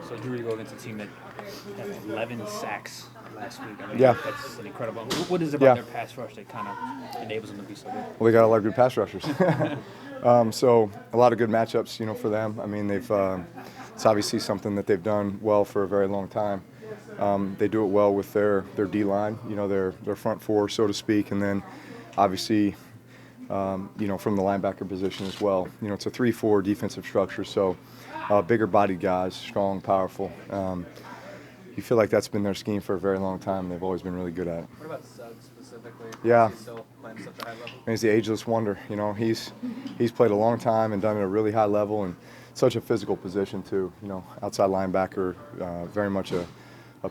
So Drew, you go against a team that had 11 sacks last week. I mean, Yeah. that's incredible. What is it about their pass rush that kind of enables them to be so good? Well, they got a lot of good pass rushers. So a lot of good matchups, for them. I mean, it's obviously something that they've done well for a very long time. They do it well with their D-line, their front four, so to speak, and then obviously, from the linebacker position as well. It's a 3-4 defensive structure, so bigger bodied guys, strong, powerful. You feel like that's been their scheme for a very long time. They've always been really good at it. What about Suggs specifically? Yeah. Is he still playing such a high level? He's the ageless wonder. He's played a long time and done it at a really high level, and such a physical position too. Outside linebacker, very much a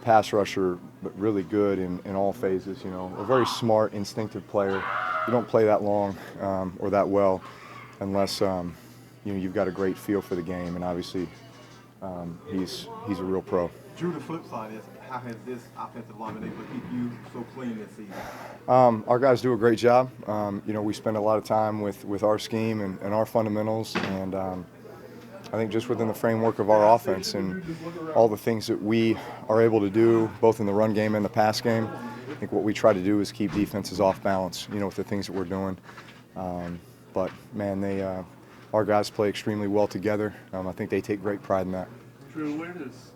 pass rusher, but really good in all phases. A very smart, instinctive player. You don't play that long or that well unless you've got a great feel for the game, and obviously he's a real pro. Drew, the flip side is, how has this offensive line been able to keep you so clean this season? Our guys do a great job. We spend a lot of time with our scheme and our fundamentals, and I think just within the framework of our offense and all the things that we are able to do, both in the run game and the pass game, I think what we try to do is keep defenses off balance, with the things that we're doing. But, man, our guys play extremely well together. I think they take great pride in that. Drew, where does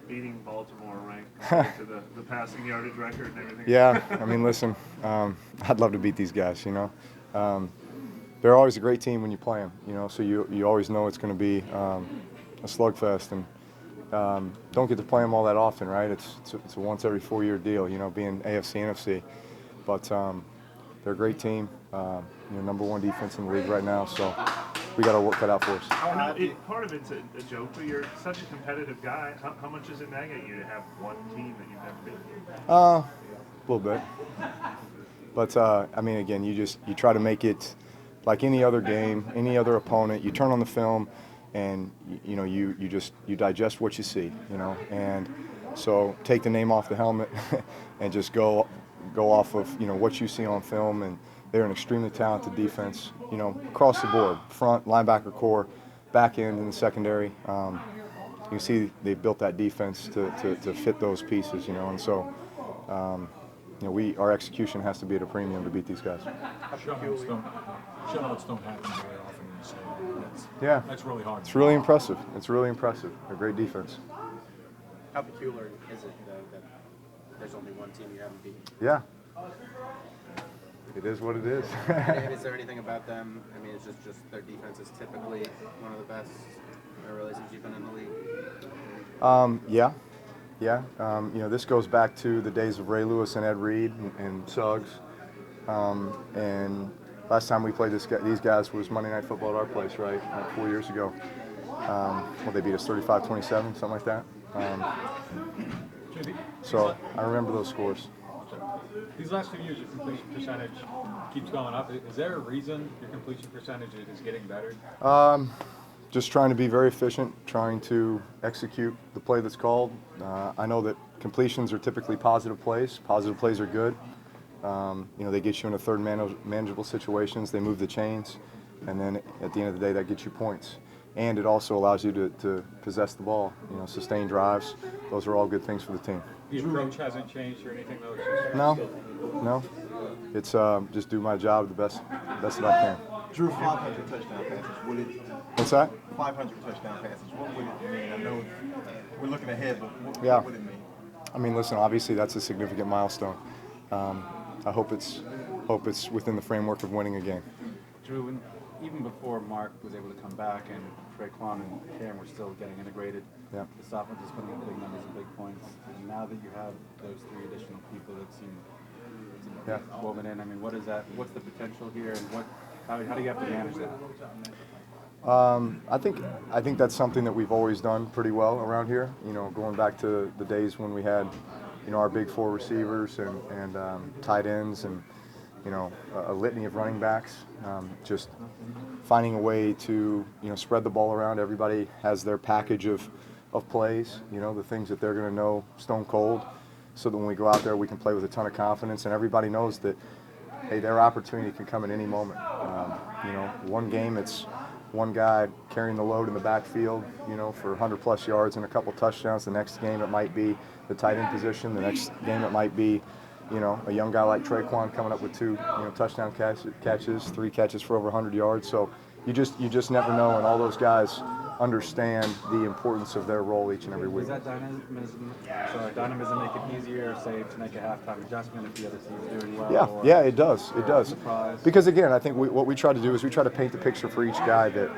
beating Baltimore rank compared to the passing yardage record and everything? Yeah, I mean, listen, I'd love to beat these guys, They're always a great team when you play them, so you always know it's going to be a slugfest, and don't get to play them all that often, right? It's a once every 4-year deal, being AFC, NFC. But they're a great team, number one defense in the league right now, so we got our work cut out for us. Part of it's a joke, but you're such a competitive guy. How much does it nag at you to have one team that you've never beaten? A little bit. But, I mean, again, you try to make it like any other game, any other opponent. You turn on the film and, you digest what you see, And so take the name off the helmet and just go off of, what you see on film. And they're an extremely talented defense, across the board, front, linebacker core, back end, and the secondary. You see they built that defense to fit those pieces, And so, our execution has to be at a premium to beat these guys. Shutouts don't happen very often in the stadium. That's really hard. It's really impressive. A great defense. How peculiar is it, though, that there's only one team you haven't beaten? Yeah. It is what it is. Is there anything about them? I mean, it's just their defense is typically one of the best, really, since you've been in the league? Yeah. This goes back to the days of Ray Lewis and Ed Reed and Suggs. And last time we played these guys was Monday Night Football at our place, right? 4 years ago. They beat us 35-27, something like that. So I remember those scores. These last 2 years, your completion percentage keeps going up. Is there a reason your completion percentage is getting better? Just trying to be very efficient, trying to execute the play that's called. I know that completions are typically positive plays. Positive plays are good. They get you into third manageable situations. They move the chains, and then at the end of the day, that gets you points. And it also allows you to possess the ball, sustain drives. Those are all good things for the team. The approach hasn't changed or anything, though? No. It's just do my job the best that I can. Drew, 500 touchdown passes. What's that? 500 touchdown passes. What would it mean? I know we're looking ahead, but what would it mean? I mean, listen, obviously that's a significant milestone. I hope it's within the framework of winning a game. Drew, even before Mark was able to come back and Traquan and Cam were still getting integrated, this offense is putting up big numbers and big points. And now that you have those 3 additional people that seem woven in, I mean, what is that? What's the potential here, and how do you have to manage that? I think that's something that we've always done pretty well around here. Going back to the days when we had, our big 4 receivers and tight ends and a litany of running backs. Just finding a way to spread the ball around. Everybody has their package of plays. The things that they're going to know stone cold, so that when we go out there, we can play with a ton of confidence, and everybody knows that, hey, their opportunity can come at any moment. One game it's one guy carrying the load in the backfield, for 100-plus yards and a couple touchdowns. The next game it might be the tight end position. The next game it might be, a young guy like Traquan coming up with 2, touchdown catches, 3 catches for over 100 yards. So you just never know, and all those guys understand the importance of their role each and every week. Does that dynamism make it easier, say, to make a halftime adjustment if the other team's doing well? Yeah, it does. It does. Surprise? Because again, I think what we try to do is we try to paint the picture for each guy that,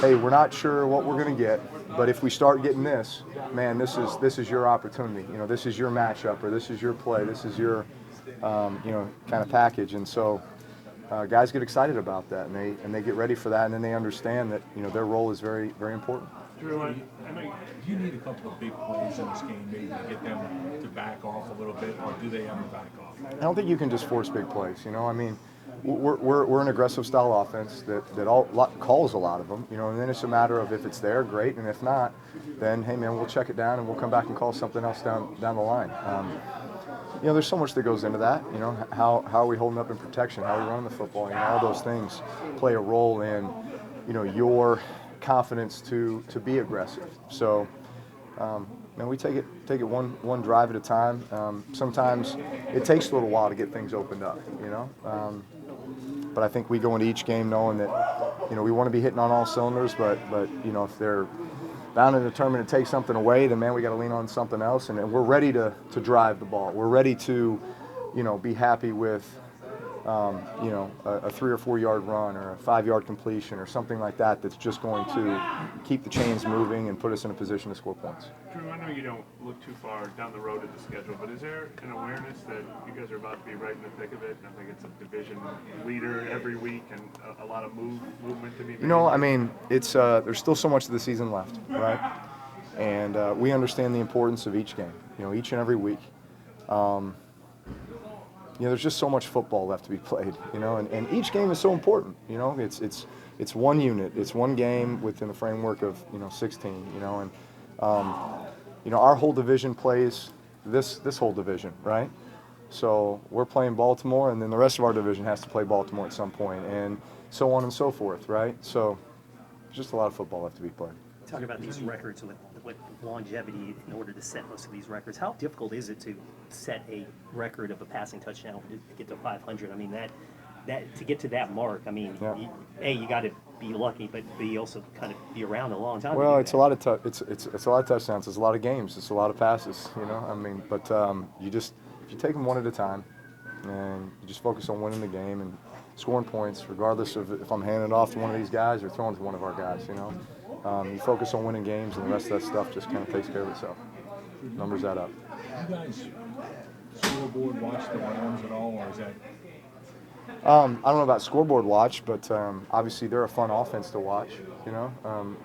hey, we're not sure what we're going to get, but if we start getting this, man, this is your opportunity. This is your matchup, or this is your play. This is your, kind of package. And so guys get excited about that, and they get ready for that, and then they understand that their role is very, very important. Drew, I know Do you need a couple of big plays in this game maybe to get them to back off a little bit, or do they ever back off? I don't think you can just force big plays. I mean, we're an aggressive style offense that calls a lot of them. And then it's a matter of if it's there, great, and if not, then hey man, we'll check it down and we'll come back and call something else down the line. There's so much that goes into that. How are we holding up in protection? How are we running the football? All those things play a role in your confidence to be aggressive. So, we take it one drive at a time. Sometimes it takes a little while to get things opened up. But I think we go into each game knowing that we want to be hitting on all cylinders. But if they're bound and determined to take something away, then man, we got to lean on something else, and we're ready to drive the ball. We're ready to, be happy with, a 3 or 4 yard run or a 5 yard completion or something like that that's just going to keep the chains moving and put us in a position to score points. Drew, I know you don't look too far down the road at the schedule, but is there an awareness that you guys are about to be right in the thick of it? And I think it's a division leader every week and a lot of movement to be made. I mean, it's there's still so much of the season left, right? And we understand the importance of each game, each and every week. There's just so much football left to be played, and each game is so important. It's one unit, it's one game within the framework of 16, and our whole division plays this whole division, right? So we're playing Baltimore, and then the rest of our division has to play Baltimore at some point, and so on and so forth, right? So there's just a lot of football left to be played. Talking about these records with longevity in order to set most of these records, how difficult is it to set a record of a passing touchdown to get to 500? I mean, that to get to that mark, I mean, Yeah. you got to be lucky, but you also kind of be around a long time. Well, it's a lot of it's a lot of touchdowns. It's a lot of games. It's a lot of passes. I mean, but if you take them one at a time, and you just focus on winning the game and scoring points, regardless of if I'm handing it off to one of these guys or throwing it to one of our guys. You focus on winning games, and the rest of that stuff just kind of takes care of itself. Numbers add up. You guys scoreboard watch the Rams at all, or is that? I don't know about scoreboard watch, but obviously they're a fun offense to watch,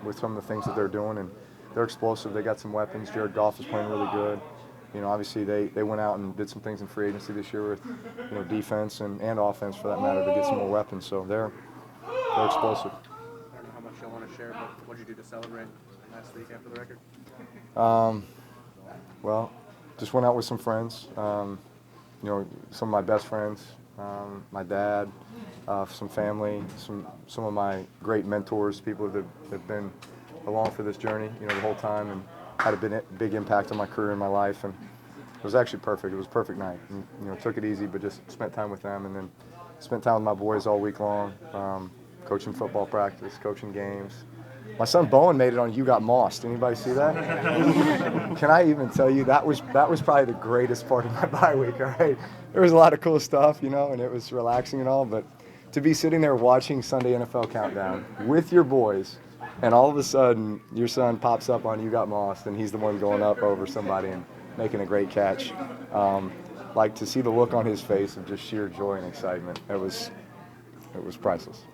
with some of the things that they're doing, and they're explosive. They got some weapons. Jared Goff is playing really good. Obviously they went out and did some things in free agency this year with, defense and offense for that matter to get some more weapons. So they're explosive. I don't know how much you'll want to share, but what did you do to celebrate last week after the record? Well, just went out with some friends. Some of my best friends, my dad, some family, some of my great mentors, people that have been along for this journey, the whole time, and had a big impact on my career and my life. And it was actually perfect. It was a perfect night. And, took it easy, but just spent time with them, and then spent time with my boys all week long, coaching football practice, coaching games. My son Bowen made it on You Got Mossed. Anybody see that? Can I even tell you, that was probably the greatest part of my bye week, all right? There was a lot of cool stuff, and it was relaxing and all, but to be sitting there watching Sunday NFL Countdown with your boys, and all of a sudden your son pops up on You Got Mossed, and he's the one going up over somebody and making a great catch. To see the look on his face of just sheer joy and excitement, it was priceless.